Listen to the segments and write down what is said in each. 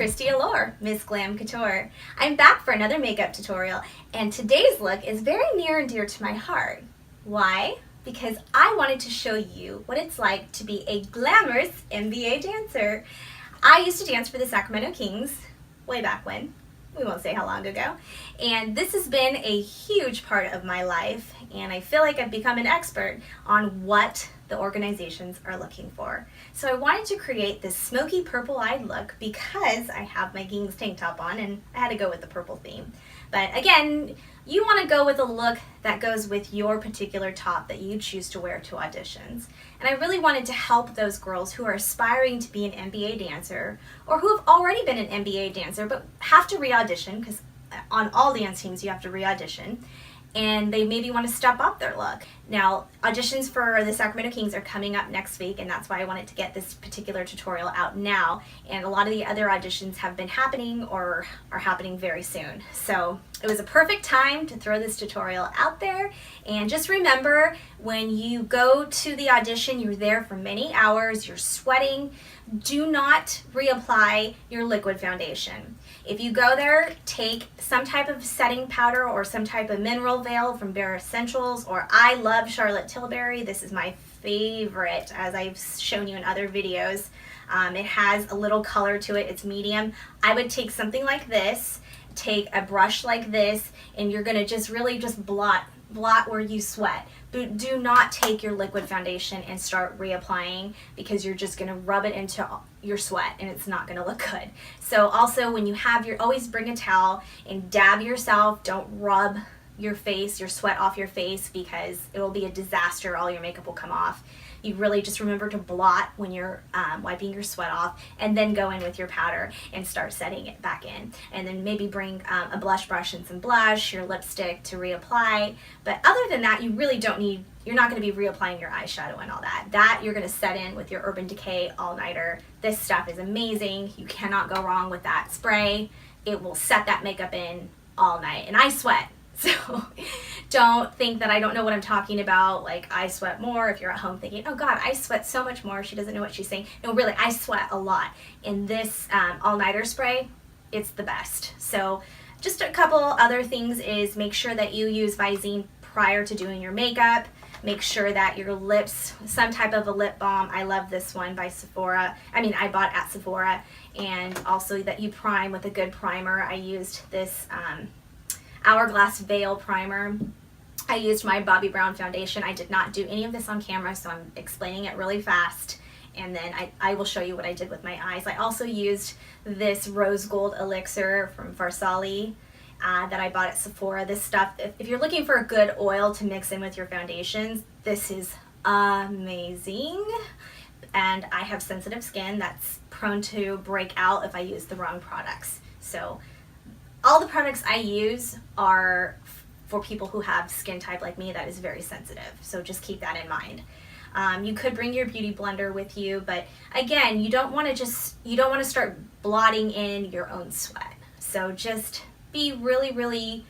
Kristi Allure, Miss Glam Couture. I'm back for another makeup tutorial, and today's look is very near and dear to my heart. Why? Because I wanted to show you what it's like to be a glamorous NBA dancer. I used to dance for the Sacramento Kings way back when. We won't say how long ago. And this has been a huge part of my life, and I feel like I've become an expert on what the organizations are looking for. So I wanted to create this smoky purple-eyed look because I have my Kings tank top on and I had to go with the purple theme. But again, you want to go with a look that goes with your particular top that you choose to wear to auditions. And I really wanted to help those girls who are aspiring to be an NBA dancer or who have already been an NBA dancer but have to re-audition, because on all dance teams you have to re-audition, and they maybe want to step up their look. Now, auditions for the Sacramento Kings are coming up next week, and that's why I wanted to get this particular tutorial out now. And a lot of the other auditions have been happening or are happening very soon. So it was a perfect time to throw this tutorial out there. And just remember, when you go to the audition, you're there for many hours, you're sweating. Do not reapply your liquid foundation. If you go there, take some type of setting powder or some type of mineral veil from Bare Essentials, or I love Charlotte Tilbury. This is my favorite, as I've shown you in other videos. It has a little color to it. It's medium. I would take something like this, take a brush like this, and you're gonna just really just blot where you sweat. But do not take your liquid foundation and start reapplying, because you're just gonna rub it into your sweat and it's not gonna look good. So also, when you have always bring a towel and dab yourself. Don't rub your face, your sweat off your face, because it will be a disaster. All your makeup will come off. You really just remember to blot when you're wiping your sweat off, and then go in with your powder and start setting it back in. And then maybe bring a blush brush and some blush, your lipstick to reapply. But other than that, you really don't need, you're not going to be reapplying your eyeshadow and all that. That you're going to set in with your Urban Decay All-Nighter. This stuff is amazing. You cannot go wrong with that spray. It will set that makeup in all night. And I sweat. So don't think that I don't know what I'm talking about. Like, I sweat more. If you're at home thinking, oh God, I sweat so much more, she doesn't know what she's saying. No, really, I sweat a lot. In this all-nighter spray, it's the best. So just a couple other things is make sure that you use Visine prior to doing your makeup. Make sure that your lips, some type of a lip balm. I love this one by Sephora. I bought at Sephora. And also that you prime with a good primer. I used this Hourglass Veil Primer. I used my Bobbi Brown foundation. I did not do any of this on camera, so I'm explaining it really fast. And then I will show you what I did with my eyes. I also used this Rose Gold Elixir from Farsali that I bought at Sephora. This stuff, if you're looking for a good oil to mix in with your foundations, this is amazing. And I have sensitive skin that's prone to break out if I use the wrong products. So all the products I use are for people who have skin type like me that is very sensitive. So just keep that in mind. You could bring your beauty blender with you, but again, you don't want to start blotting in your own sweat. So just be really, really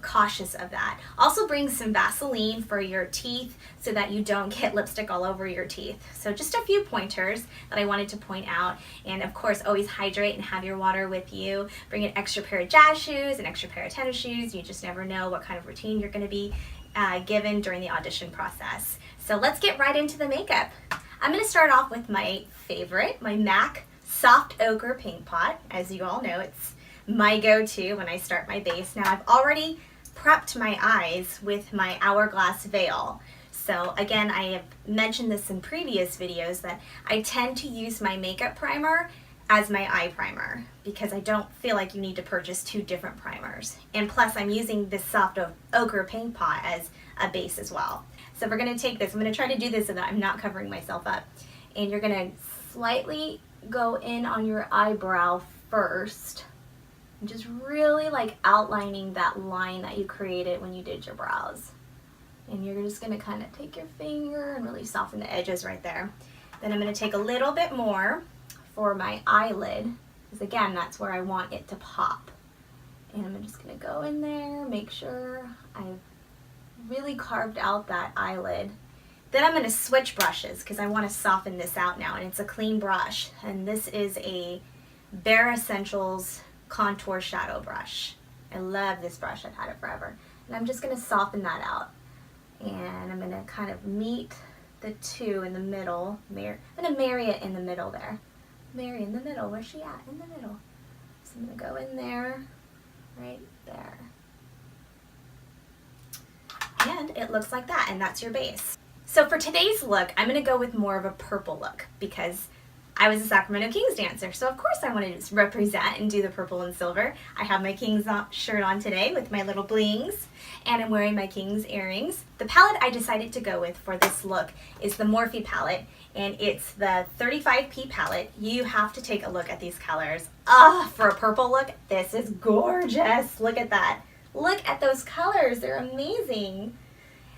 cautious of that. Also bring some Vaseline for your teeth so that you don't get lipstick all over your teeth. So just a few pointers that I wanted to point out. And of course, always hydrate and have your water with you. Bring an extra pair of jazz shoes, an extra pair of tennis shoes. You just never know what kind of routine you're going to be given during the audition process. So let's get right into the makeup. I'm going to start off with my favorite, my MAC Soft Ochre Paint Pot. As you all know, it's my go-to when I start my base. Now, I've already prepped my eyes with my Hourglass Veil. So again, I have mentioned this in previous videos that I tend to use my makeup primer as my eye primer, because I don't feel like you need to purchase two different primers. And plus, I'm using this Soft Ochre Paint Pot as a base as well. So we're going to take this. I'm going to try to do this so that I'm not covering myself up. And you're going to slightly go in on your eyebrow first. Just really like outlining that line that you created when you did your brows. And you're just going to kind of take your finger and really soften the edges right there. Then I'm going to take a little bit more for my eyelid, because again, that's where I want it to pop. And I'm just going to go in there, make sure I've really carved out that eyelid. Then I'm going to switch brushes because I want to soften this out now, and it's a clean brush. And this is a Bare Essentials Contour Shadow Brush. I love this brush, I've had it forever. And I'm just gonna soften that out. And I'm gonna kind of meet the two in the middle. I'm gonna marry it in the middle there. Mary in the middle, where's she at? In the middle. So I'm gonna go in there, right there. And it looks like that, and that's your base. So for today's look, I'm gonna go with more of a purple look because I was a Sacramento Kings dancer, so of course I wanted to represent and do the purple and silver. I have my Kings shirt on today with my little blings, and I'm wearing my Kings earrings. The palette I decided to go with for this look is the Morphe palette, and it's the 35P palette. You have to take a look at these colors. For a purple look, this is gorgeous. Look at that. Look at those colors, they're amazing.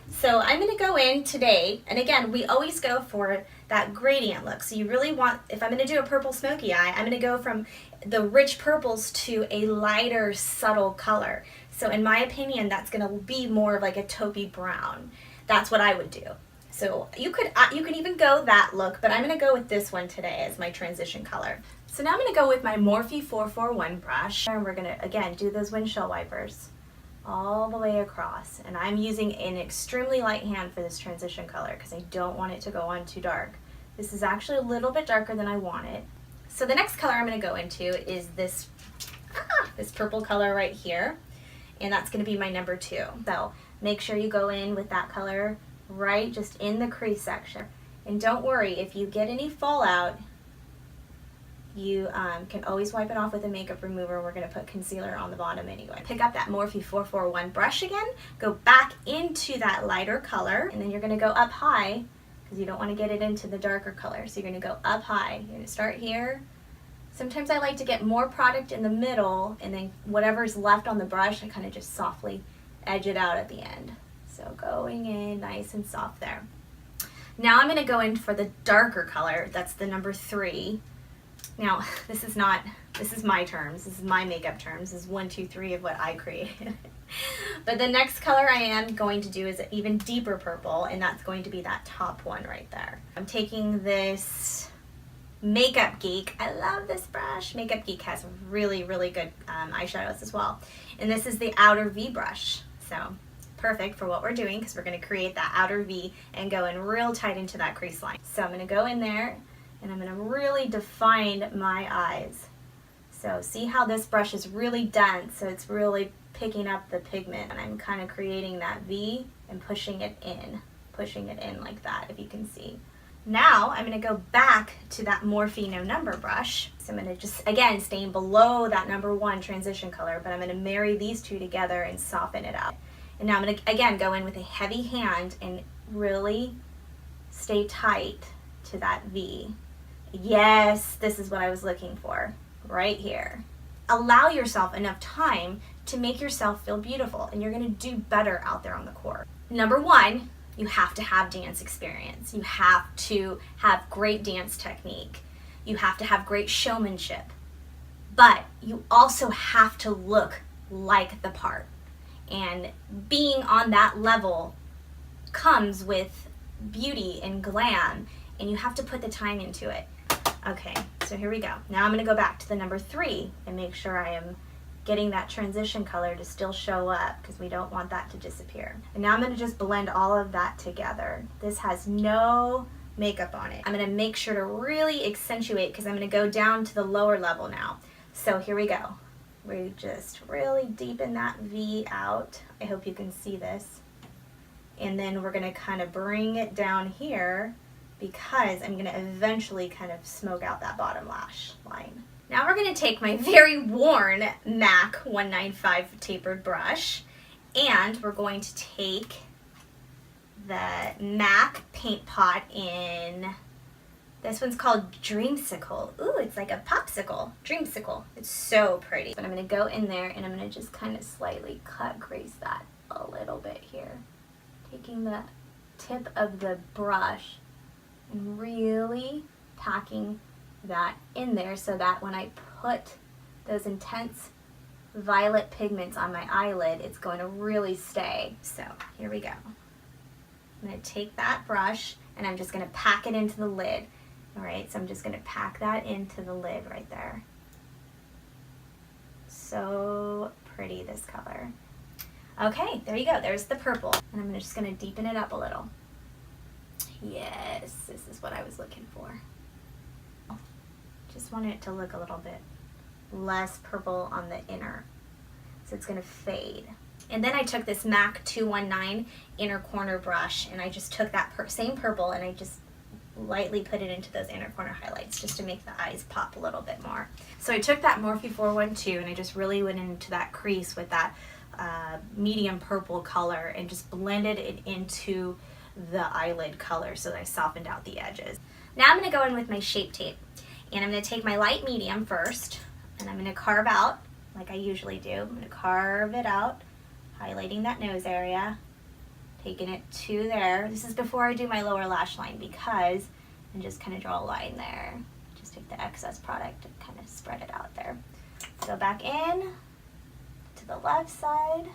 So I'm gonna go in today, and again, we always go for that gradient look. So you really want, if I'm gonna do a purple smoky eye, I'm gonna go from the rich purples to a lighter, subtle color. So in my opinion, that's gonna be more of like a taupey brown. That's what I would do. So you could even go that look, but I'm gonna go with this one today as my transition color. So now I'm gonna go with my Morphe 441 brush, and we're gonna, again, do those windshield wipers all the way across. And I'm using an extremely light hand for this transition color because I don't want it to go on too dark. This is actually a little bit darker than I want it. So the next color I'm going to go into is this purple color right here, and that's going to be my number 2. So make sure you go in with that color right just in the crease section. And don't worry, if you get any fallout, you can always wipe it off with a makeup remover. We're going to put concealer on the bottom anyway. Pick up that Morphe 441 brush again, go back into that lighter color, and then you're going to go up high because you don't want to get it into the darker color. So you're going to go up high. You're going to start here. Sometimes I like to get more product in the middle, and then whatever's left on the brush, I kind of just softly edge it out at the end. So going in nice and soft there. Now I'm going to go in for the darker color. That's the number 3. Now, this is my terms, this is my makeup terms, this is 1, 2, 3 of what I created. But the next color I am going to do is an even deeper purple, and that's going to be that top one right there. I'm taking this Makeup Geek. I love this brush. Makeup Geek has really, really good eyeshadows as well. And this is the outer V brush. So perfect for what we're doing because we're going to create that outer V and go in real tight into that crease line. So I'm going to go in there, and I'm going to really define my eyes. So see how this brush is really dense, so it's really picking up the pigment, and I'm kind of creating that V and pushing it in like that, if you can see. Now I'm going to go back to that Morphe No Number brush. So I'm going to just, again, staying below that number 1 transition color, but I'm going to marry these two together and soften it out. And now I'm going to, again, go in with a heavy hand and really stay tight to that V. Yes, this is what I was looking for, right here. Allow yourself enough time to make yourself feel beautiful, and you're gonna do better out there on the court. Number 1, you have to have dance experience. You have to have great dance technique. You have to have great showmanship. But you also have to look like the part. And being on that level comes with beauty and glam, and you have to put the time into it. Okay, so here we go. Now I'm going to go back to the number 3 and make sure I am getting that transition color to still show up because we don't want that to disappear. And now I'm going to just blend all of that together. This has no makeup on it. I'm going to make sure to really accentuate because I'm going to go down to the lower level now. So here we go. We just really deepen that V out. I hope you can see this. And then we're going to kind of bring it down here because I'm going to eventually kind of smoke out that bottom lash line. Now we're going to take my very worn MAC 195 tapered brush, and we're going to take the MAC paint pot in, this one's called Dreamsicle. Ooh, it's like a popsicle. Dreamsicle. It's so pretty. But I'm going to go in there and I'm going to just kind of slightly cut crease that a little bit here. Taking the tip of the brush and really packing that in there so that when I put those intense violet pigments on my eyelid, it's going to really stay. So here we go. I'm going to take that brush and I'm just going to pack it into the lid. All right, so I'm just going to pack that into the lid right there. so pretty, this color. Okay, there you go. There's the purple. And I'm just going to deepen it up a little. Yes, this is what I was looking for. Just wanted it to look a little bit less purple on the inner. So it's going to fade. And then I took this MAC 219 inner corner brush, and I just took that same purple and I just lightly put it into those inner corner highlights just to make the eyes pop a little bit more. So I took that Morphe 412 and I just really went into that crease with that medium purple color and just blended it into the eyelid color so that I softened out the edges. Now I'm going to go in with my Shape Tape, and I'm going to take my light medium first, and I'm going to carve out like I usually do. I'm going to carve it out, highlighting that nose area, taking it to there. This is before I do my lower lash line, because and just kind of draw a line there. Just take the excess product and kind of spread it out there. Go back in to the left side,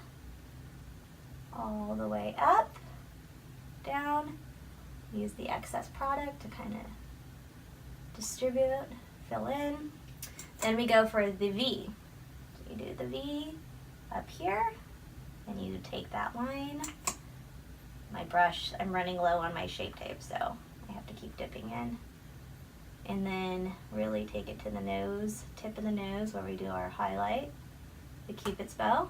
all the way up, down. Use the excess product to kind of distribute, fill in. Then we go for the V. So you do the V up here, and you take that line. My brush, I'm running low on my Shape Tape, so I have to keep dipping in. And then really take it to the nose, tip of the nose where we do our highlight, the Cupid's bow,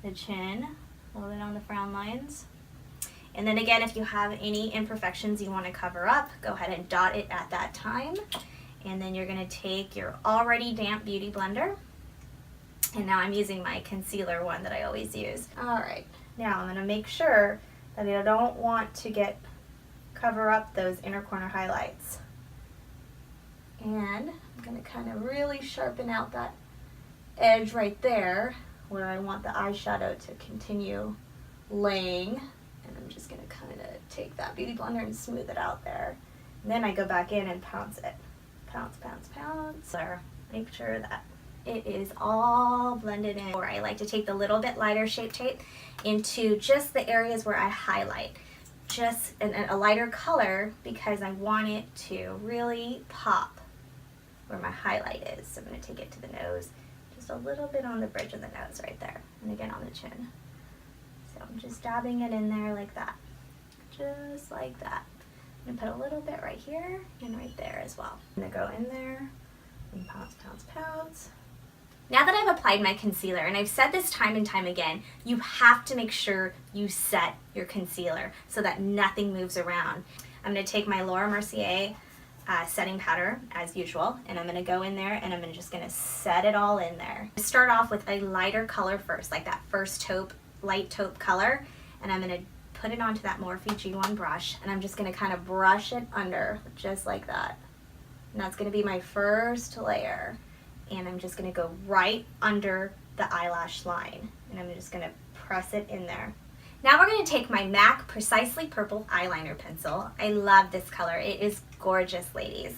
the chin, a little bit on the frown lines. And then again, if you have any imperfections you want to cover up, go ahead and dot it at that time. And then you're going to take your already damp beauty blender. And now I'm using my concealer one that I always use. Alright, now I'm going to make sure that I don't want to cover up those inner corner highlights. And I'm going to kind of really sharpen out that edge right there where I want the eyeshadow to continue laying. And I'm just going to kind of take that beauty blender and smooth it out there. And then I go back in and pounce it. Pounce, pounce, pounce. So make sure that it is all blended in. Or I like to take the little bit lighter Shape Tape into just the areas where I highlight. Just a lighter color because I want it to really pop where my highlight is. So I'm going to take it to the nose. Just a little bit on the bridge of the nose right there. And again on the chin. So I'm just dabbing it in there like that. Just like that. I'm going to put a little bit right here and right there as well. I'm going to go in there and pounce, pounce, pounce. Now that I've applied my concealer, and I've said this time and time again, you have to make sure you set your concealer so that nothing moves around. I'm going to take my Laura Mercier setting powder as usual, and I'm going to go in there and I'm just going to set it all in there. Start off with a lighter color first, like that first taupe, light taupe color, and I'm going to put it onto that Morphe G1 brush, and I'm just going to kind of brush it under just like that. And that's going to be my first layer. And I'm just going to go right under the eyelash line. And I'm just going to press it in there. Now we're going to take my MAC Precisely Purple eyeliner pencil. I love this color. It is gorgeous, ladies.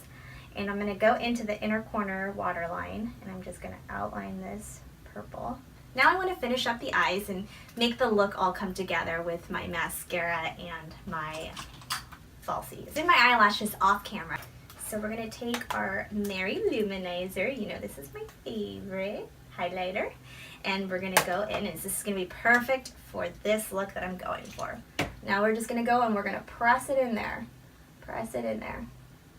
And I'm going to go into the inner corner waterline. And I'm just going to outline this purple. Now I want to finish up the eyes and make the look all come together with my mascara and my falsies. Did my eyelashes off camera. So we're going to take our Mary Luminizer, you know this is my favorite highlighter, and we're going to go in, and this is going to be perfect for this look that I'm going for. Now we're just going to go and we're going to press it in there,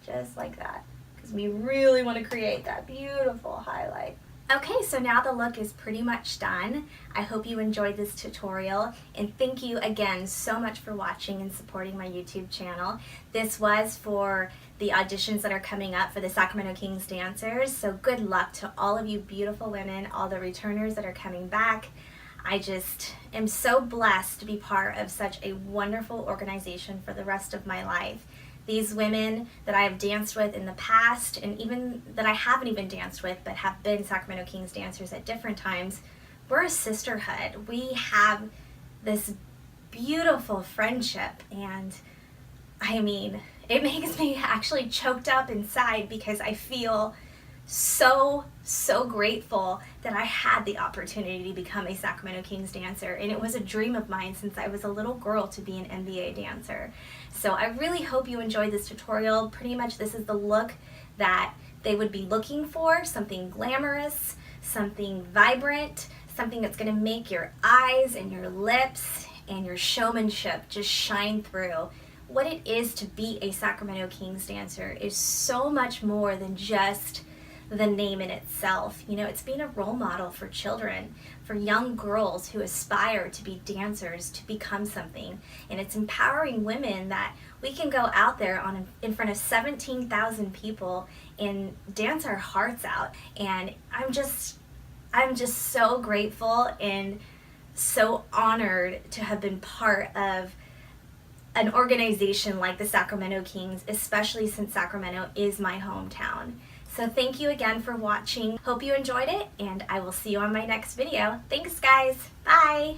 just like that, because we really want to create that beautiful highlight. Okay, so now the look is pretty much done. I hope you enjoyed this tutorial, and thank you again so much for watching and supporting my YouTube channel. This was for the auditions that are coming up for the Sacramento Kings dancers, so good luck to all of you beautiful women, all the returners that are coming back. I just am so blessed to be part of such a wonderful organization for the rest of my life. These women that I have danced with in the past, and even that I haven't even danced with but have been Sacramento Kings dancers at different times, we're a sisterhood. We have this beautiful friendship, and I mean, it makes me actually choked up inside because I feel so grateful that I had the opportunity to become a Sacramento Kings dancer, and it was a dream of mine since I was a little girl to be an NBA dancer. So I really hope you enjoyed this tutorial. Pretty much this is the look that they would be looking for, something glamorous, something vibrant, something that's going to make your eyes and your lips and your showmanship just shine through. What it is to be a Sacramento Kings dancer is so much more than just the name in itself. You know, it's being a role model for children, for young girls who aspire to be dancers, to become something. And it's empowering women that we can go out there in front of 17,000 people and dance our hearts out. And I'm just so grateful and so honored to have been part of an organization like the Sacramento Kings, especially since Sacramento is my hometown. So thank you again for watching. Hope you enjoyed it, and I will see you on my next video. Thanks, guys. Bye.